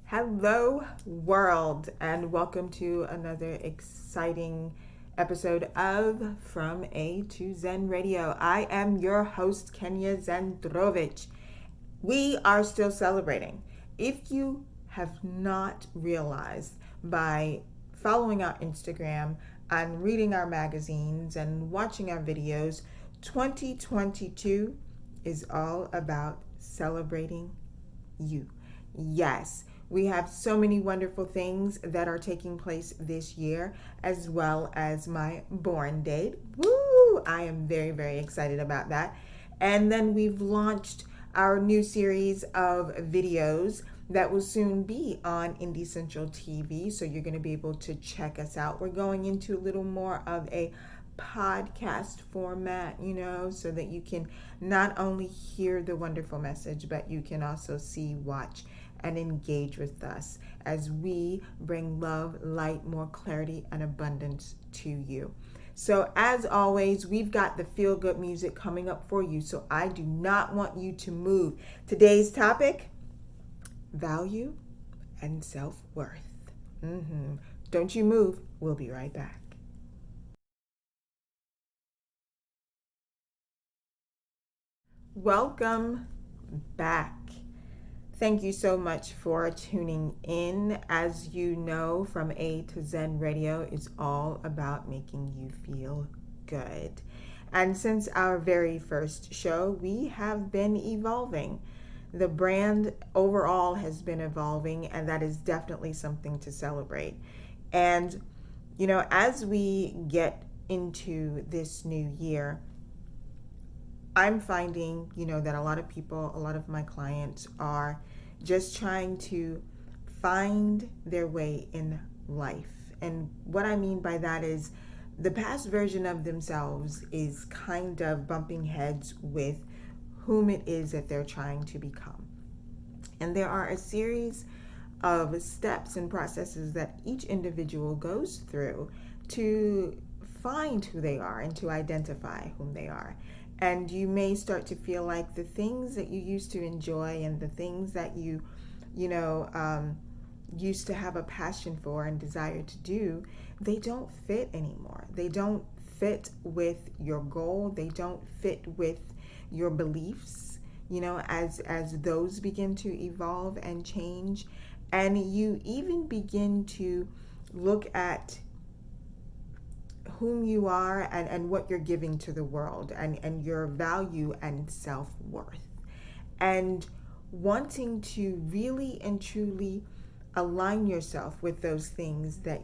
Hello, world, and welcome to another exciting episode of From A to Zen Radio. I am your host, Kenya Zandrowicz. We are still celebrating. If you have not realized by following our Instagram and reading our magazines and watching our videos, 2022 is all about celebrating you. Yes, we have so many wonderful things that are taking place this year, as well as my born date. Woo! I am very, very excited about that. And then we've launched our new series of videos that will soon be on Indie Central TV. So you're going to be able to check us out. We're going into a little more of a podcast format, so that you can not only hear the wonderful message, but you can also see, watch, and engage with us as we bring love, light, more clarity, and abundance to you. So as always, we've got the feel-good music coming up for you, so I do not want you to move. Today's topic, value and self-worth. Don't you move. We'll be right back. Welcome back. Thank you so much for tuning in. As you know, From A to Zen Radio is all about making you feel good. And since our very first show, we have been evolving. The brand overall has been evolving, and that is definitely something to celebrate. And, as we get into this new year, I'm finding, that a lot of people, a lot of my clients are just trying to find their way in life. And what I mean by that is the past version of themselves is kind of bumping heads with whom it is that they're trying to become. And there are a series of steps and processes that each individual goes through to find who they are and to identify whom they are. And you may start to feel like the things that you used to enjoy and the things that you used to have a passion for and desire to do, they don't fit anymore. They don't fit with your goal. They don't fit with your beliefs, as those begin to evolve and change. And you even begin to look at whom you are and what you're giving to the world and your value and self-worth. And wanting to really and truly align yourself with those things that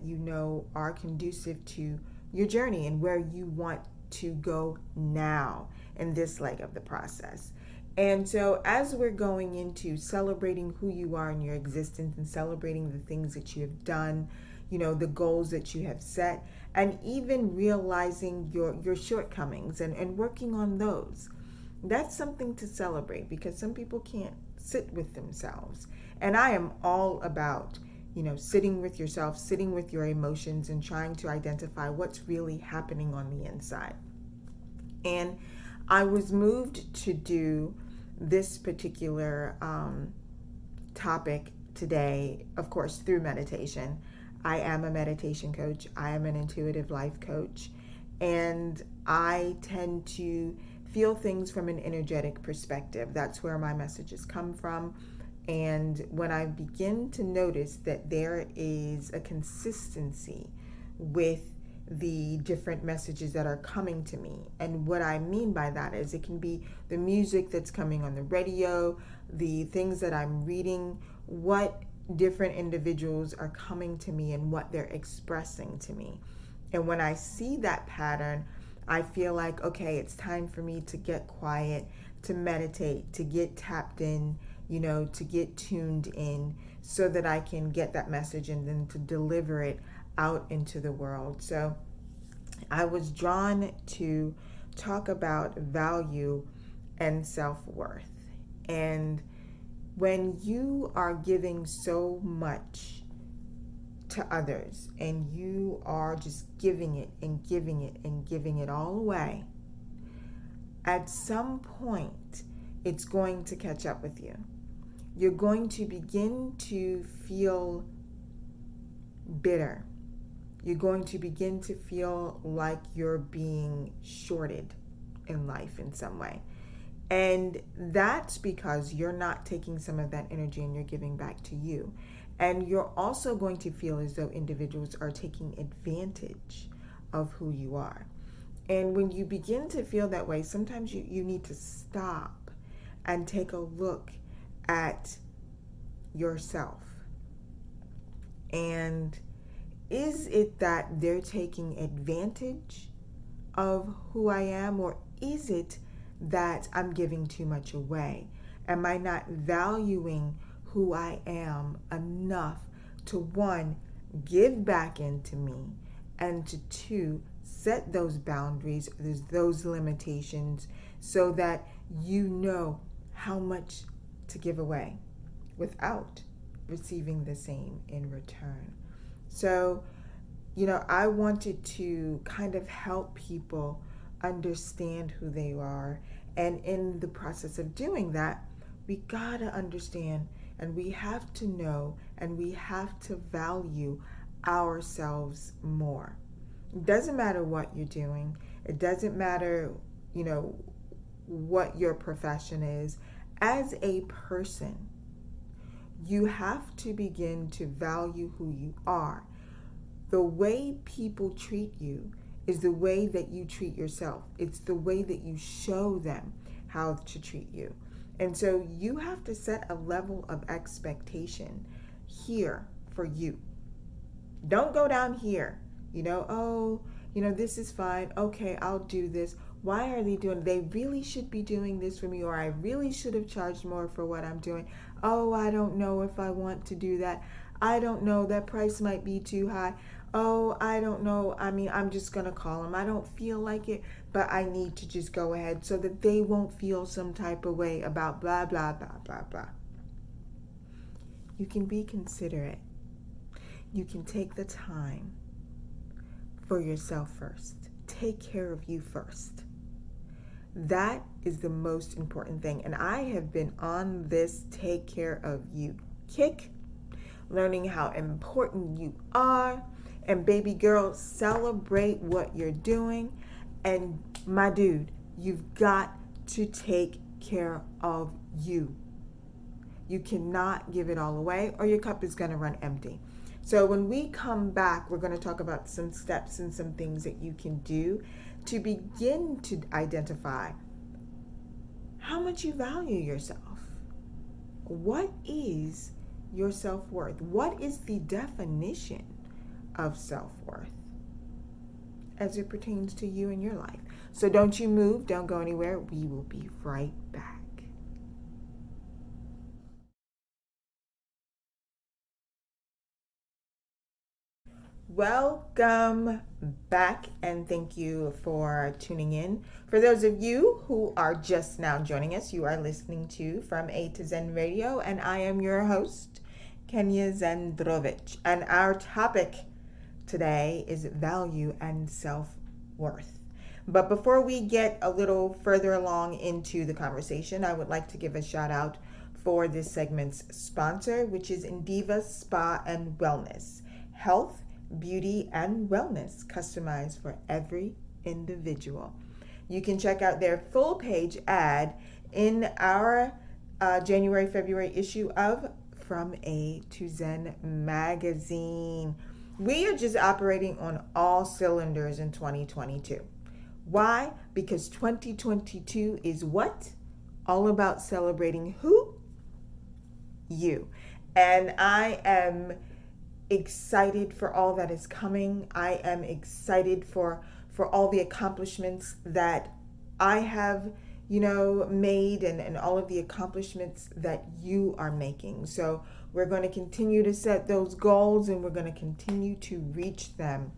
are conducive to your journey and where you want to go now in this leg of the process. And so as we're going into celebrating who you are in your existence and celebrating the things that you have done, the goals that you have set, and even realizing your shortcomings and working on those. That's something to celebrate because some people can't sit with themselves. And I am all about, sitting with yourself, sitting with your emotions and trying to identify what's really happening on the inside. And I was moved to do this particular topic today, of course, through meditation. I am a meditation coach. I am an intuitive life coach. And I tend to feel things from an energetic perspective. That's where my messages come from. And when I begin to notice that there is a consistency with the different messages that are coming to me. And what I mean by that is it can be the music that's coming on the radio, the things that I'm reading, what different individuals are coming to me and what they're expressing to me. And when I see that pattern, I feel like, okay, it's time for me to get quiet, to meditate, to get tapped in, to get tuned in so that I can get that message and then to deliver it out into the world. So I was drawn to talk about value and self-worth. And when you are giving so much to others and you are just giving it and giving it and giving it all away, at some point it's going to catch up with you. you're going to begin to feel bitter. You're going to begin to feel like you're being shorted in life in some way. And that's because you're not taking some of that energy and you're giving back to you. And you're also going to feel as though individuals are taking advantage of who you are. And when you begin to feel that way, sometimes you need to stop and take a look at yourself. And is it that they're taking advantage of who I am, or is it that I'm giving too much away? Am I not valuing who I am enough to, one, give back into me, and to two, set those boundaries, those limitations, so that you know how much to give away without receiving the same in return. So, I wanted to kind of help people understand who they are. And in the process of doing that, we gotta understand, and we have to know, and we have to value ourselves more. It doesn't matter what you're doing. It doesn't matter, what your profession is. As a person, you have to begin to value who you are. The way people treat you is the way that you treat yourself. It's the way that you show them how to treat you. And so you have to set a level of expectation here for you. Don't go down here, this is fine. Okay, I'll do this. Why are they doing? They really should be doing this for me, or I really should have charged more for what I'm doing. Oh, I don't know if I want to do that. I don't know, that price might be too high. Oh, I don't know. I'm just going to call them. I don't feel like it, but I need to just go ahead so that they won't feel some type of way about blah, blah, blah, blah, blah. You can be considerate. You can take the time for yourself first. Take care of you first. That is the most important thing. And I have been on this take care of you kick, learning how important you are. And baby girl, celebrate what you're doing. And my dude, you've got to take care of you. You cannot give it all away, or your cup is going to run empty. So when we come back, we're going to talk about some steps and some things that you can do to begin to identify how much you value yourself. What is your self-worth? What is the definition of self-worth as it pertains to you and your life? So don't you move, don't go anywhere. We will be right back. Welcome back, and thank you for tuning in. For those of you who are just now joining us, you are listening to From A to Zen Radio, and I am your host, Kenya Zandrowicz. And our topic today is value and self-worth. But before we get a little further along into the conversation, I would like to give a shout out for this segment's sponsor, which is Indiva Spa and Wellness. Health, beauty, and wellness customized for every individual. You can check out their full page ad in our January-February issue of From A to Zen magazine. We are just operating on all cylinders in 2022. Why? Because 2022 is what? All about celebrating who? You. And I am excited for all that is coming. I am excited for all the accomplishments that I have, made, and all of the accomplishments that you are making. So we're going to continue to set those goals, and we're going to continue to reach them.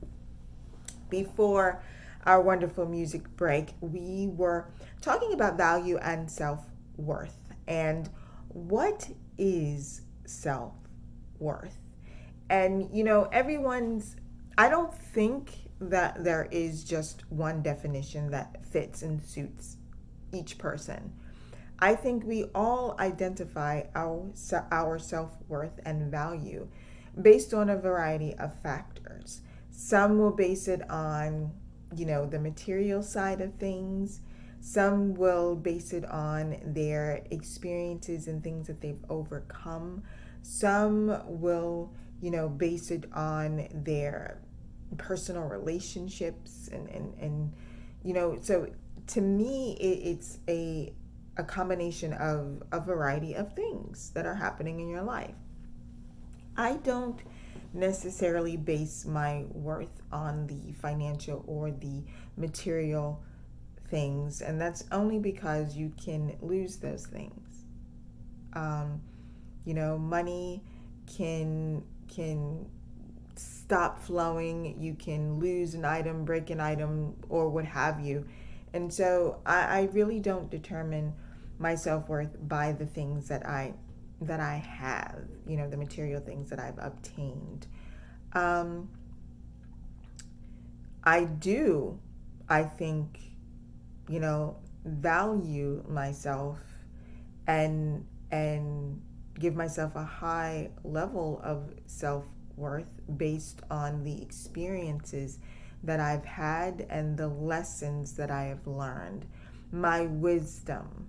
Before our wonderful music break, we were talking about value and self-worth. And what is self-worth? And, I don't think that there is just one definition that fits and suits each person. I think we all identify our self-worth and value based on a variety of factors. Some will base it on, the material side of things. Some will base it on their experiences and things that they've overcome. Some will, base it on their personal relationships and so to me it's a combination of a variety of things that are happening in your life. I don't necessarily base my worth on the financial or the material things, and that's only because you can lose those things. Money can stop flowing, you can lose an item, break an item, or what have you. And so I really don't determine my self-worth by the things that I have, the material things that I've obtained. Um, I do, I think, value myself and give myself a high level of self-worth based on the experiences that I've had and the lessons that I have learned, my wisdom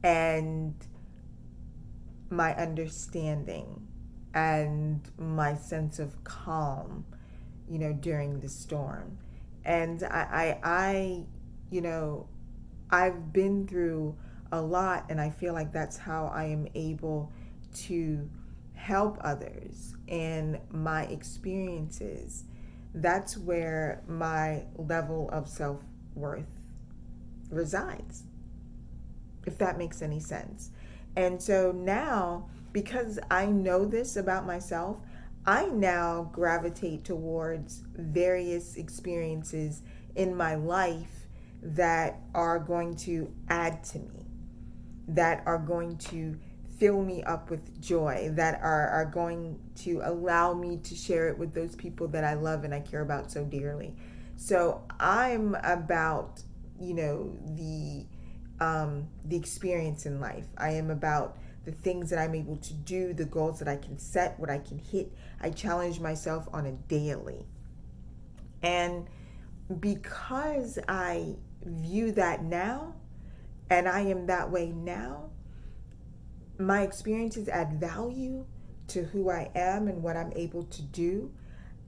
and my understanding and my sense of calm, during the storm. And you know, I've been through a lot, and I feel like that's how I am able to help others and my experiences. That's where my level of self worth resides, if that makes any sense. And so now, because I know this about myself, I now gravitate towards various experiences in my life that are going to add to me, that are going to fill me up with joy, that are going to allow me to share it with those people that I love and I care about so dearly. So I'm about, the experience in life. I am about the things that I'm able to do, the goals that I can set, what I can hit. I challenge myself on a daily. And because I view that now, and I am that way now, my experiences add value to who I am and what I'm able to do.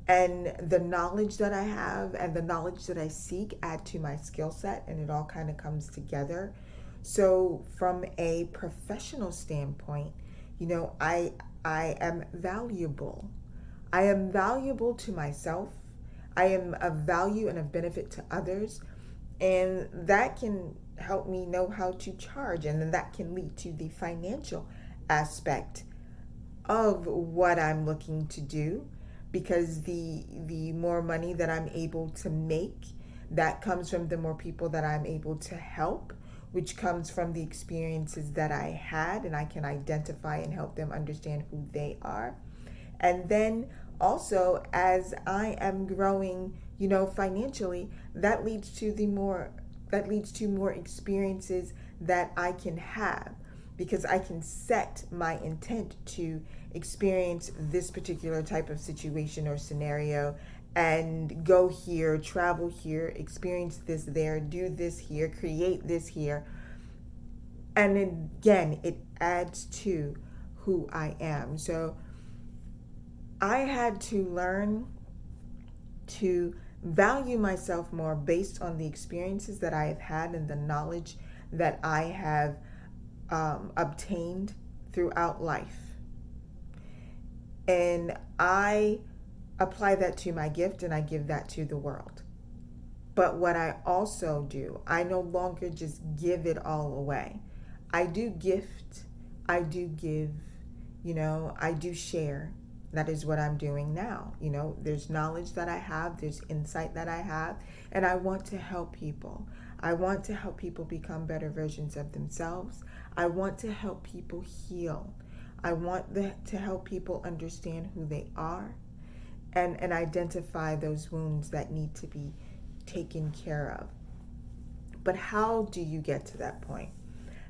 And the knowledge that I have and the knowledge that I seek add to my skill set, and it all kind of comes together. So from a professional standpoint, I am valuable. I am valuable to myself. I am of value and of benefit to others. And that can help me know how to charge. And then that can lead to the financial aspect of what I'm looking to do, because the more money that I'm able to make, that comes from the more people that I'm able to help, which comes from the experiences that I had, and I can identify and help them understand who they are. And then also, as I am growing, financially, that leads to more experiences that I can have, because I can set my intent to experience this particular type of situation or scenario and go here, travel here, experience this there, do this here, create this here. And again, it adds to who I am. So I had to learn to value myself more based on the experiences that I have had and the knowledge that I have obtained throughout life. And I apply that to my gift, and I give that to the world. But what I also do, I no longer just give it all away. I do gift, I do give, I do share. That is what I'm doing now. There's knowledge that I have, there's insight that I have, and I want to help people. I want to help people become better versions of themselves. I want to help people heal. I want to help people understand who they are and identify those wounds that need to be taken care of. But how do you get to that point?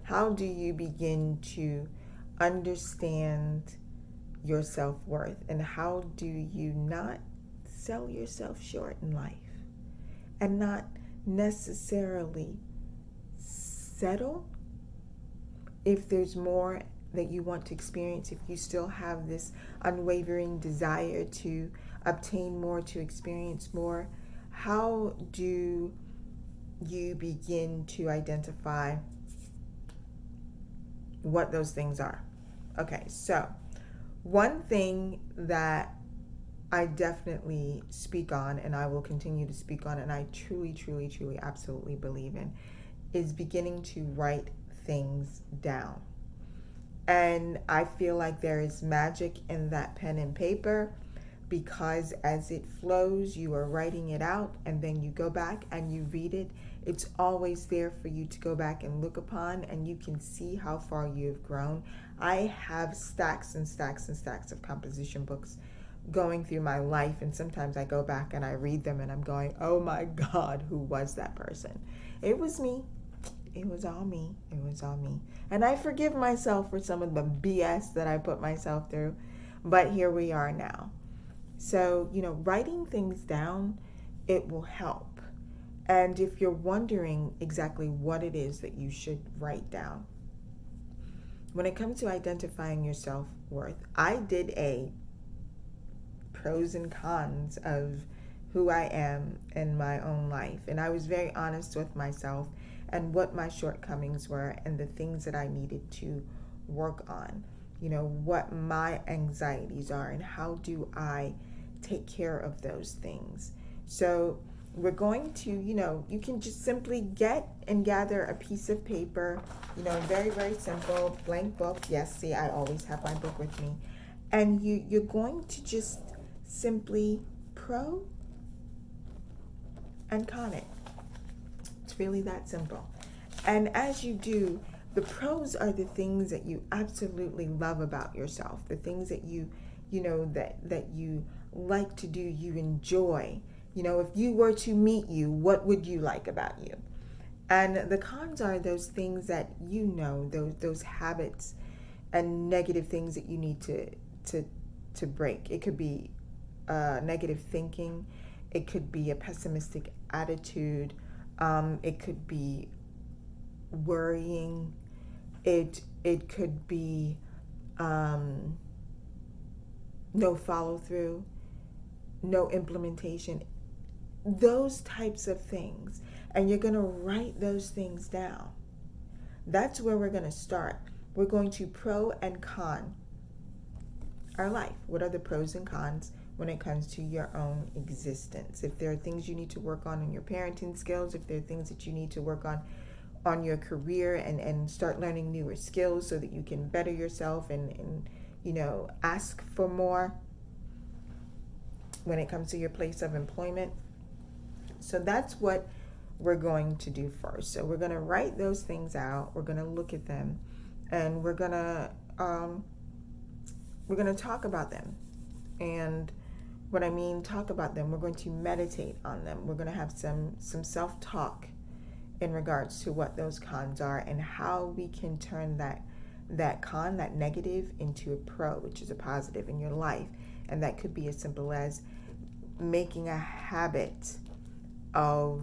How do you begin to understand your self-worth, and how do you not sell yourself short in life and not necessarily settle if there's more that you want to experience, if you still have this unwavering desire to obtain more, to experience more? How do you begin to identify what those things are? Okay, so one thing that I definitely speak on, and I will continue to speak on, and I truly, truly, truly, absolutely believe in, is beginning to write things down. And I feel like there is magic in that pen and paper, because as it flows, you are writing it out, and then you go back and you read it. It's always there for you to go back and look upon, and you can see how far you've grown. I have stacks and stacks and stacks of composition books going through my life, and sometimes I go back and I read them and I'm going, oh my God, who was that person? It was me. It was all me. It was all me. And I forgive myself for some of the BS that I put myself through, but here we are now. So, writing things down, it will help. And if you're wondering exactly what it is that you should write down, when it comes to identifying your self-worth, I did a pros and cons of who I am in my own life. And I was very honest with myself and what my shortcomings were and the things that I needed to work on. What my anxieties are and how do I take care of those things. So we're going to, you can just simply get and gather a piece of paper, very, very simple, blank book. Yes, see, I always have my book with me. And you're going to just simply pro and con it. It's really that simple. And as you do, the pros are the things that you absolutely love about yourself, the things that you that you like to do, you enjoy. If you were to meet you, what would you like about you? And the cons are those things that those habits and negative things that you need to break. It could be negative thinking. It could be a pessimistic attitude. It could be worrying. It could be no follow through, no implementation, those types of things. And you're going to write those things down. That's where we're going to start. We're going to pro and con our life. What are the pros and cons when it comes to your own existence? If there are things you need to work on in your parenting skills, if there are things that you need to work on your career and start learning newer skills so that you can better yourself and ask for more when it comes to your place of employment. So that's what we're going to do first. So we're going to write those things out. We're going to look at them, and we're going to talk about them. And what I mean talk about them, we're going to meditate on them. We're going to have some self-talk in regards to what those cons are and how we can turn that con, that negative, into a pro, which is a positive in your life. And that could be as simple as making a habit of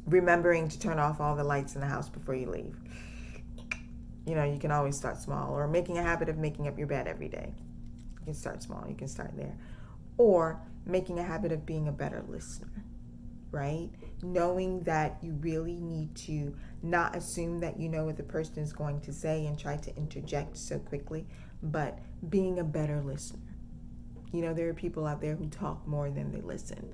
remembering to turn off all the lights in the house before you leave. You can always start small. Or making a habit of making up your bed every day. You can start small. You can start there. Or making a habit of being a better listener, right? Knowing that you really need to not assume that you know what the person is going to say and try to interject so quickly, but being a better listener. There are people out there who talk more than they listen.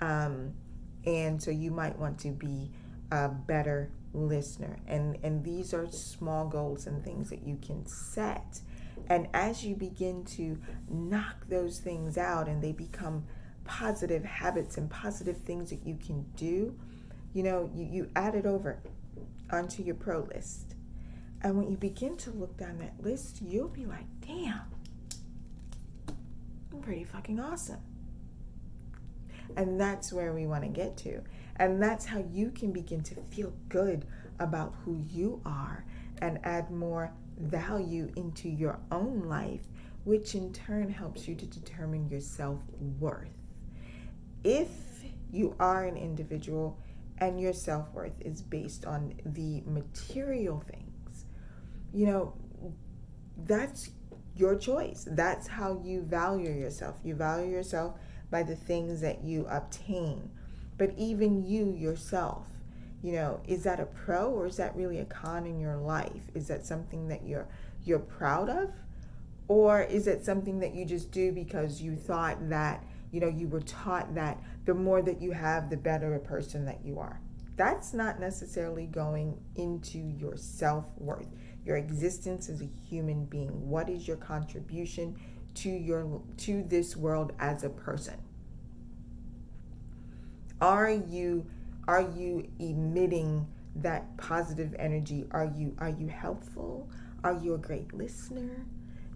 And so you might want to be a better listener. And these are small goals and things that you can set. And as you begin to knock those things out and they become positive habits and positive things that you can do, you add it over onto your pro list. And when you begin to look down that list, you'll be like, damn, I'm pretty fucking awesome. And that's where we want to get to. And that's how you can begin to feel good about who you are and add more value into your own life, which in turn helps you to determine your self-worth. If you are an individual and your self-worth is based on the material things, that's your choice. That's how you value yourself. You value yourself by the things that you obtain. But even you yourself, is that a pro or is that really a con in your life? Is that something that you're proud of? Or is it something that you just do because you thought that, you were taught that the more that you have, the better a person that you are? That's not necessarily going into your self-worth, your existence as a human being. What is your contribution to this world as a person? Are you emitting that positive energy? Are you helpful? Are you a great listener?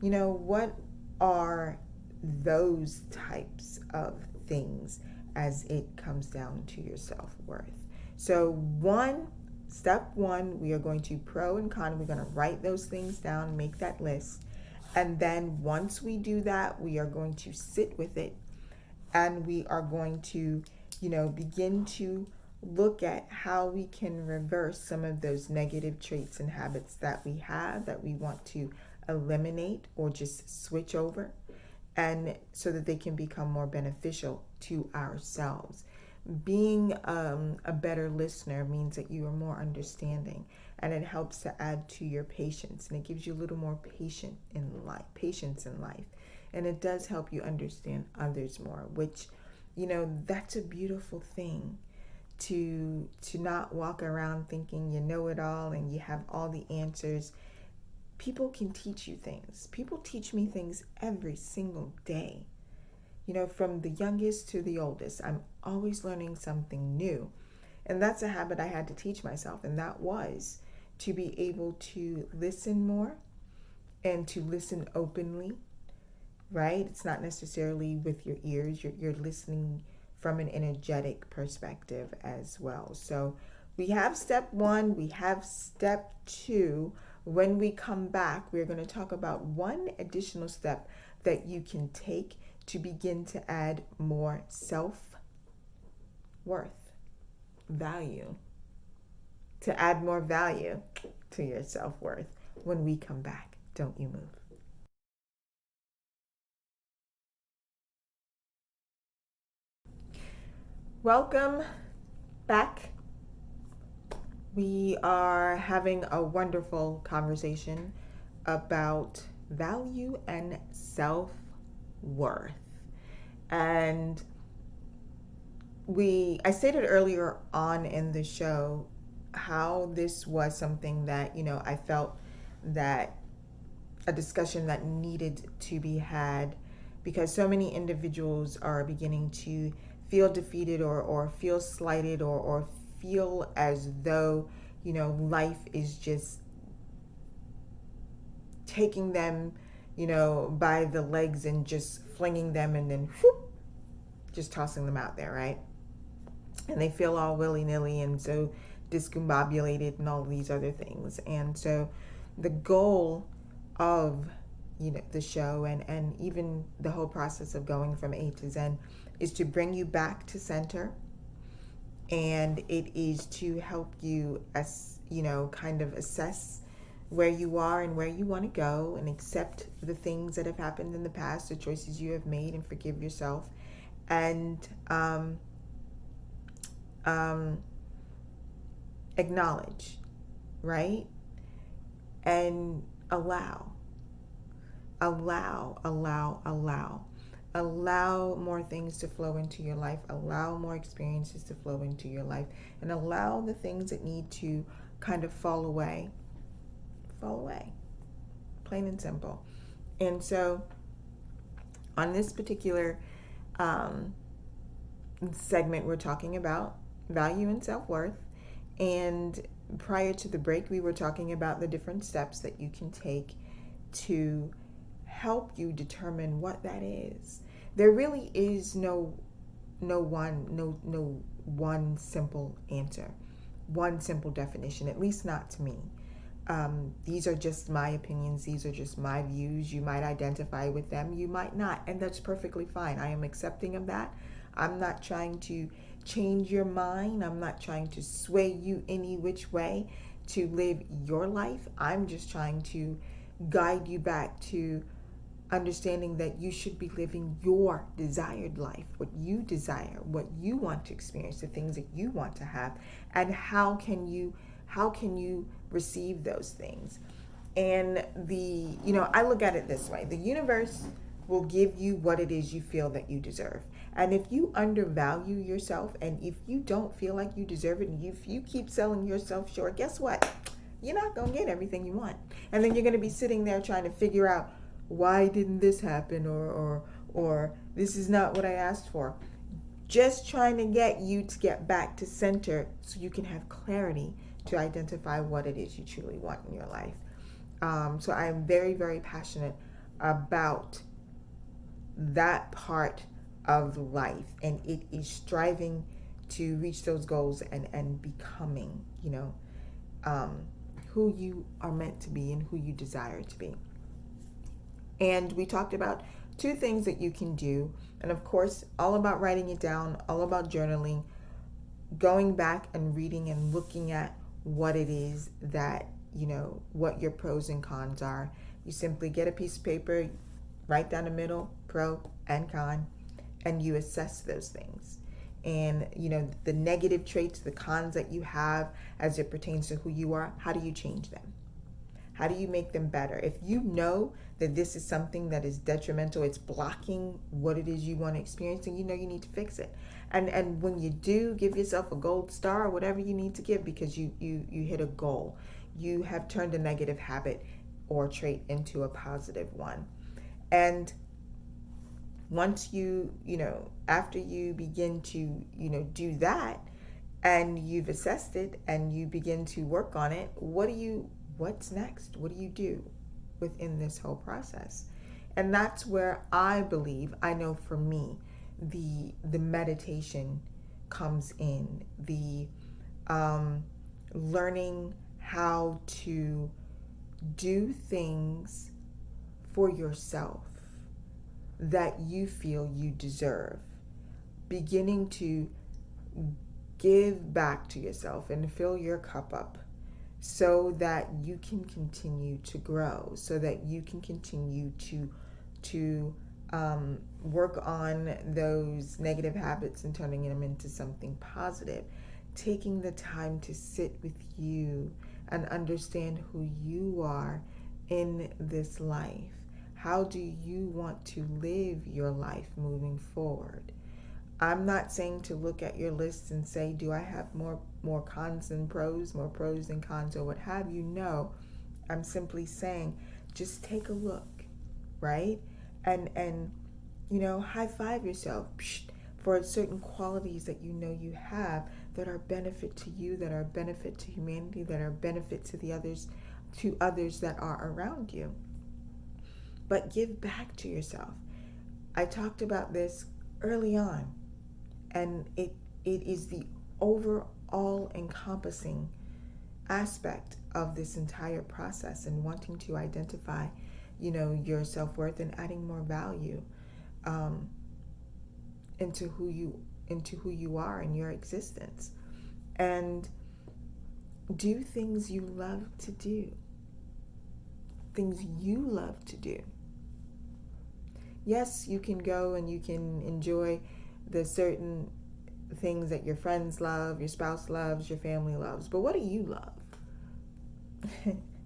What are those types of things as it comes down to your self-worth? So step one, we are going to pro and con. We're going to write those things down, make that list. And then once we do that, we are going to sit with it and we are going to, begin to look at how we can reverse some of those negative traits and habits that we have that we want to eliminate or just switch over, and so that they can become more beneficial to ourselves. Being a better listener means that you are more understanding, and it helps to add to your patience, and it gives you a little more patience in life, and it does help you understand others more, which that's a beautiful thing, to not walk around thinking you know it all and you have all the answers. People can teach you things. People teach me things every single day. From the youngest to the oldest, I'm always learning something new. And that's a habit I had to teach myself, and that was to be able to listen more and to listen openly, right? It's not necessarily with your ears. You're listening from an energetic perspective as well. So we have step one, we have step two. When we come back, we're going to talk about one additional step that you can take to begin to add more self-worth, value, to add more value to your self-worth. When we come back, don't you move. Welcome back. We are having a wonderful conversation about value and self-worth. And I stated earlier on in the show how this was something that, I felt that a discussion that needed to be had, because so many individuals are beginning to feel defeated or feel slighted or feel as though, life is just taking them, by the legs and just flinging them and then whoop, just tossing them out there, right? And they feel all willy-nilly and so discombobulated and all these other things. And so the goal of the show and even the whole process of going from A to Zen is to bring you back to center, and it is to help you kind of assess where you are and where you want to go, and accept the things that have happened in the past, the choices you have made, and forgive yourself, and acknowledge, right? And allow more things to flow into your life, allow more experiences to flow into your life, and allow the things that need to kind of fall away, plain and simple. And so on this particular segment, we're talking about value and self-worth, and prior to the break, we were talking about the different steps that you can take to help you determine what that is. There really is no no one simple answer, one simple definition, at least not to me. These are just my opinions. These are just my views. You might identify with them, you might not, and that's perfectly fine. I am accepting of that. I'm not trying to change your mind. I'm not trying to sway you any which way to live your life. I'm just trying to guide you back to understanding that you should be living your desired life, what you desire, what you want to experience, the things that you want to have, and how can you receive those things. And I look at it this way: the universe will give you what it is you feel that you deserve. And if you undervalue yourself, and if you don't feel like you deserve it, and if you keep selling yourself short, guess what? You're not going to get everything you want. And then you're going to be sitting there trying to figure out, why didn't this happen, or this is not what I asked for. Just trying to get you to get back to center so you can have clarity to identify what it is you truly want in your life. So I am very, very passionate about that part of life, and it is striving to reach those goals and becoming, who you are meant to be and who you desire to be. And we talked about 2 things that you can do. And of course, all about writing it down, all about journaling, going back and reading and looking at what it is that, what your pros and cons are. You simply get a piece of paper, write down the middle, pro and con, and you assess those things. And, the negative traits, the cons that you have as it pertains to who you are, how do you change them? How do you make them better? If you know that this is something that is detrimental, it's blocking what it is you want to experience, and you need to fix it. And when you do, give yourself a gold star or whatever you need to give, because you hit a goal. You have turned a negative habit or trait into a positive one. And once after you begin to, do that, and you've assessed it and you begin to work on it, what's next? What do you do within this whole process? And that's where I know for me, the meditation comes in, the learning how to do things for yourself that you feel you deserve, beginning to give back to yourself and fill your cup up, so that you can continue to grow, so that you can continue to work on those negative habits and turning them into something positive. Taking the time to sit with you and understand who you are in this life. How do you want to live your life moving forward? I'm not saying to look at your list and say, do I have more cons than pros, more pros than cons, or what have you? No, I'm simply saying, just take a look, right? And high five yourself for certain qualities that you have that are benefit to you, that are benefit to humanity, that are benefit to others that are around you. But give back to yourself. I talked about this early on, and it is the overall encompassing aspect of this entire process, and wanting to identify, your self-worth and adding more value into who you are in your existence, and do things you love to do. Things you love to do. Yes, you can go and you can enjoy the certain things that your friends love, your spouse loves, your family loves, but what do you love?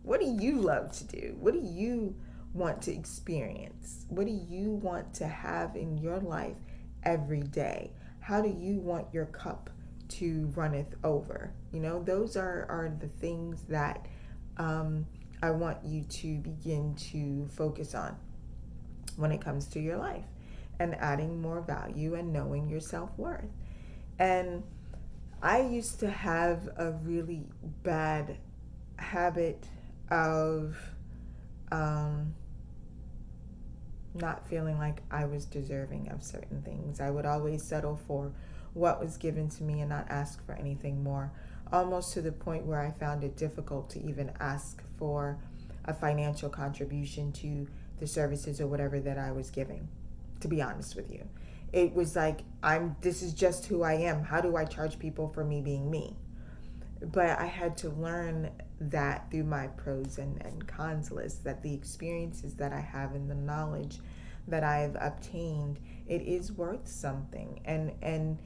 What do you love to do? What do you want to experience? What do you want to have in your life every day? How do you want your cup to runneth over? Those are the things that I want you to begin to focus on when it comes to your life, and adding more value and knowing your self-worth. And I used to have a really bad habit of not feeling like I was deserving of certain things. I would always settle for what was given to me and not ask for anything more, almost to the point where I found it difficult to even ask for a financial contribution to the services or whatever that I was giving, to be honest with you. It was like, this is just who I am. How do I charge people for me being me? But I had to learn that through my pros and cons list, that the experiences that I have and the knowledge that I've obtained, it is worth something. And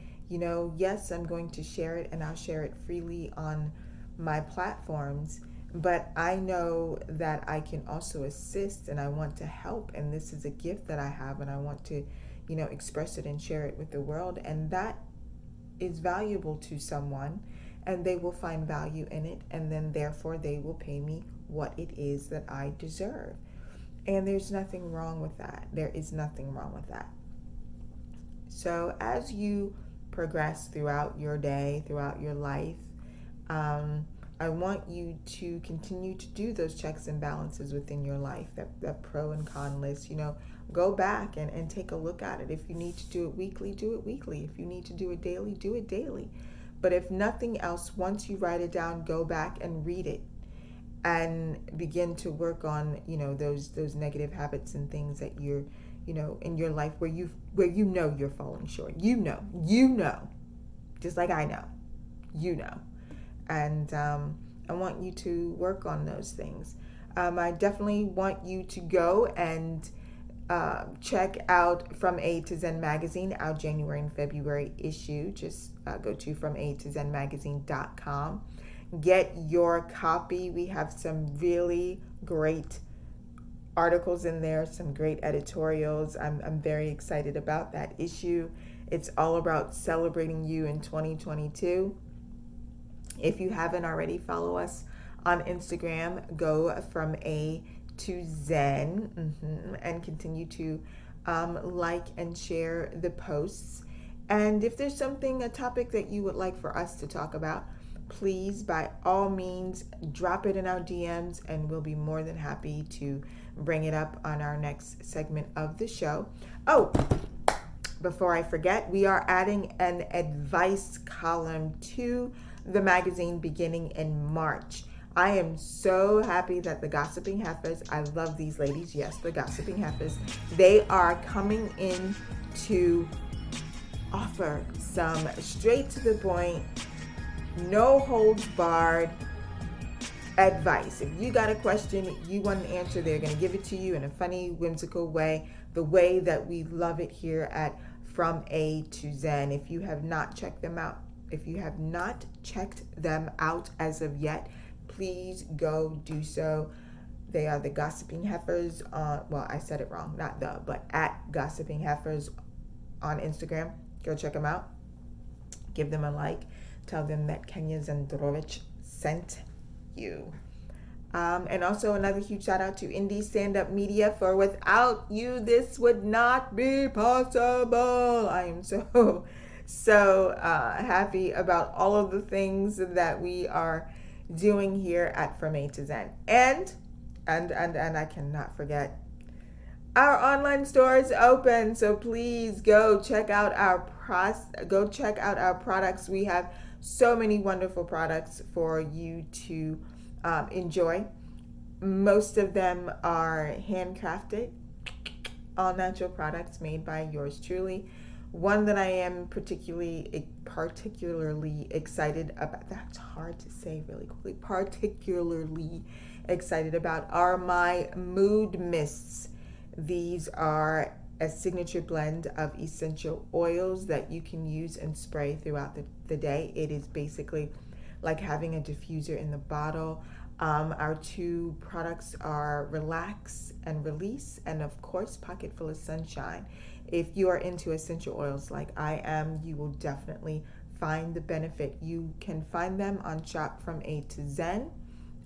yes, I'm going to share it, and I'll share it freely on my platforms, but I know that I can also assist, and I want to help, and this is a gift that I have, and I want to express it and share it with the world, and that is valuable to someone, and they will find value in it, and then therefore they will pay me what it is that I deserve. And there's nothing wrong with that. There is nothing wrong with that. So as you progress throughout your day, throughout your life, I want you to continue to do those checks and balances within your life, that pro and con list. Go back and take a look at it. If you need to do it weekly, do it weekly. If you need to do it daily, do it daily. But if nothing else, once you write it down, go back and read it and begin to work on, those negative habits and things that you're, in your life where you're falling short. Just like I know, and I want you to work on those things. I definitely want you to go and check out From A to Zen magazine, our January and February issue. Just go to FromAtoZenMagazine.com. Get your copy. We have some really great articles in there, some great editorials. I'm very excited about that issue. It's all about celebrating you in 2022. If you haven't already, follow us on Instagram. Go From A to Zen, and continue to like and share the posts. And if there's a topic that you would like for us to talk about, please, by all means, drop it in our DMs, and we'll be more than happy to bring it up on our next segment of the show. Oh, before I forget, we are adding an advice column to the magazine beginning in March. I am so happy that the Gossiping Heifers, I love these ladies, yes, the Gossiping Heifers, they are coming in to offer some straight to the point, no holds barred advice. If you got a question, you want an answer, they're going to give it to you in a funny, whimsical way, the way that we love it here at From A to Zen. If you have not checked them out as of yet, please go do so. They are the Gossiping Heifers I said it wrong, not but at Gossiping Heifers on Instagram. Go check them out. Give them a like. Tell them that Kenya Zandrowicz sent you. And also another huge shout out to Indie Stand Up Media, for without you, this would not be possible. I am so happy about all of the things that we are doing here at From A to Zen. And I cannot forget, our online store is open, so please go check out our products. We have so many wonderful products for you to enjoy. Most of them are handcrafted, all natural products made by yours truly. One that I am particularly excited about, that's hard to say really quickly, particularly excited about, are my mood mists. These are a signature blend of essential oils that you can use and spray throughout the day. It is basically like having a diffuser in the bottle. Our two products are Relax and Release, and of course, Pocket Full of Sunshine. If you are into essential oils like I am, you will definitely find the benefit. You can find them on Shop From A to Zen.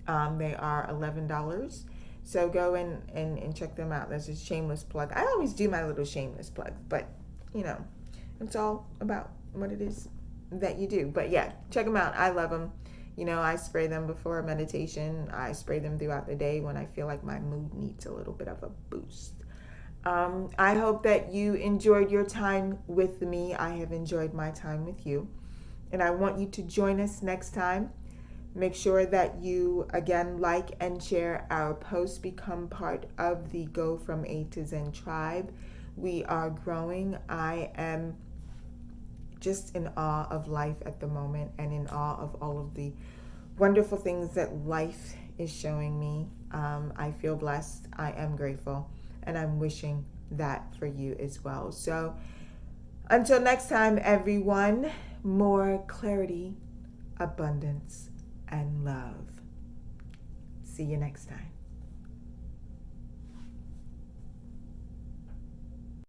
They are $11. So go in and check them out. That's a shameless plug. I always do my little shameless plugs, but it's all about what it is that you do. But yeah, check them out. I love them. I spray them before meditation. I spray them throughout the day when I feel like my mood needs a little bit of a boost. I hope that you enjoyed your time with me. I have enjoyed my time with you. And I want you to join us next time. Make sure that you, again, like and share our posts. Become part of the Go From A to Zen tribe. We are growing. I am just in awe of life at the moment and in awe of all of the wonderful things that life is showing me. I feel blessed. I am grateful. And I'm wishing that for you as well. So until next time, everyone, more clarity, abundance, and love. See you next time.